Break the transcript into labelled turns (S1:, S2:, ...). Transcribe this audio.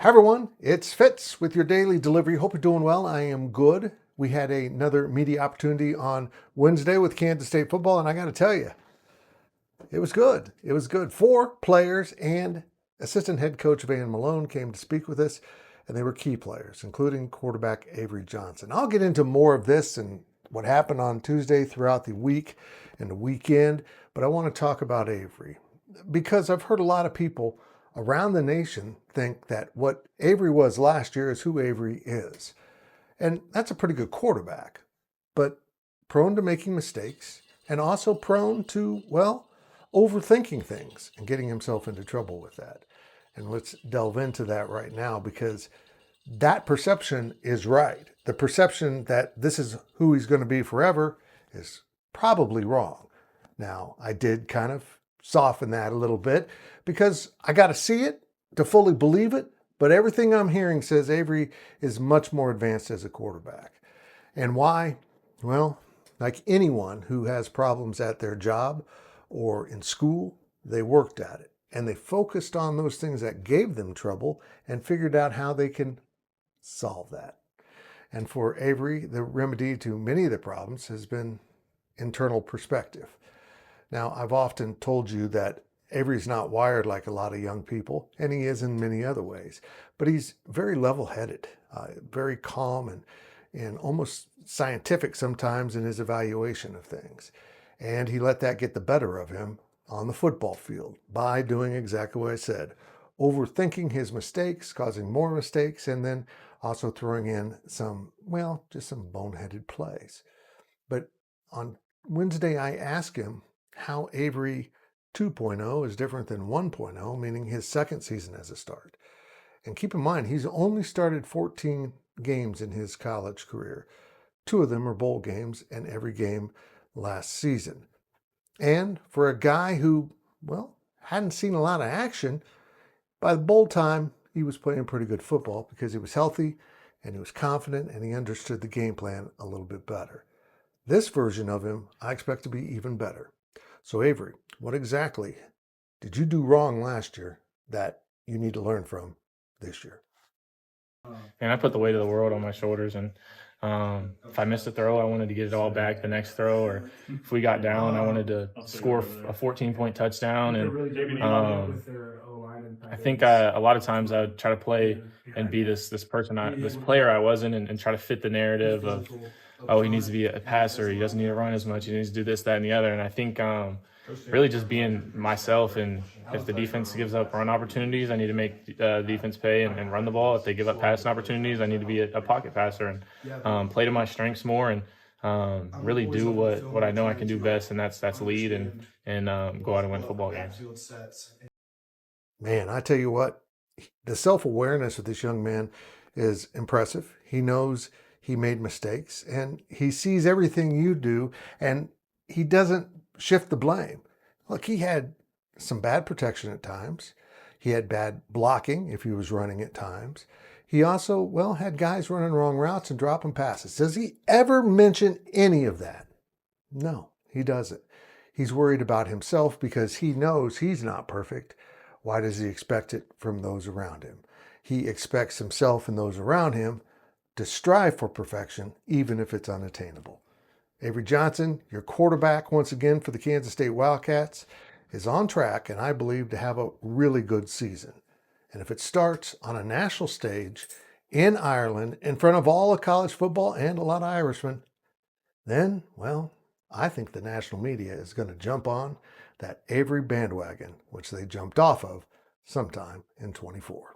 S1: Hi everyone, it's Fitz with your daily delivery. Hope you're doing well. I am good. We had another media opportunity on Wednesday with Kansas State football, and I got to tell you, it was good. It was good. 4 players and assistant head coach Van Malone came to speak with us, and they were key players, including quarterback Avery Johnson. I'll get into more of this and what happened on Tuesday throughout the week and the weekend, but I want to talk about Avery because I've heard a lot of people around the nation think that what Avery was last year is who Avery is. And that's a pretty good quarterback, but prone to making mistakes and also prone to, well, overthinking things and getting himself into trouble with that. And let's delve into that right now because that perception is right. The perception that this is who he's going to be forever is probably wrong. Now, I did kind of soften that a little bit because I got to see it to fully believe it. But everything I'm hearing says Avery is much more advanced as a quarterback. And why? Well, like anyone who has problems at their job or in school, they worked at it and they focused on those things that gave them trouble and figured out how they can solve that. And for Avery, the remedy to many of the problems has been internal perspective. Now, I've often told you that Avery's not wired like a lot of young people, and he is in many other ways, but he's very level-headed, very calm and almost scientific sometimes in his evaluation of things. And he let that get the better of him on the football field by doing exactly what I said, overthinking his mistakes, causing more mistakes, and then also throwing in some, well, just some boneheaded plays. But on Wednesday, I asked him how Avery 2.0 is different than 1.0, meaning his second season as a start. And keep in mind, he's only started 14 games in his college career. 2 of them are bowl games and every game last season. And for a guy who, well, hadn't seen a lot of action, by the bowl time, he was playing pretty good football because he was healthy and he was confident and he understood the game plan a little bit better. This version of him, I expect to be even better. So Avery, what exactly did you do wrong last year that you need to learn from this year?
S2: And I put the weight of the world on my shoulders. And if I missed a throw, I wanted to get it all back the next throw. Or if we got down, I wanted to score a 14-point touchdown. And I think a lot of times I would try to play and be this person, this player I wasn't, and try to fit the narrative of, oh, he needs to be a passer, he doesn't need to run as much, he needs to do this, that, and the other. And I think really just being myself. And if the defense gives up run opportunities, I need to make defense pay and run the ball. If they give up passing opportunities, I need to be a pocket passer and play to my strengths more and really do what I know I can do best, and that's lead and go out and win football games.
S1: Man, I tell you what, the self-awareness of this young man is impressive. He knows he made mistakes and he sees everything you do and he doesn't shift the blame. Look, he had some bad protection at times. He had bad blocking if he was running at times. He also, well, had guys running wrong routes and dropping passes. Does he ever mention any of that? No, he doesn't. He's worried about himself because he knows he's not perfect. Why does he expect it from those around him? He expects himself and those around him to strive for perfection, even if it's unattainable. Avery Johnson, your quarterback once again for the Kansas State Wildcats, is on track and I believe to have a really good season. And if it starts on a national stage in Ireland in front of all of college football and a lot of Irishmen, then, well, I think the national media is going to jump on that Avery bandwagon, which they jumped off of sometime in 24.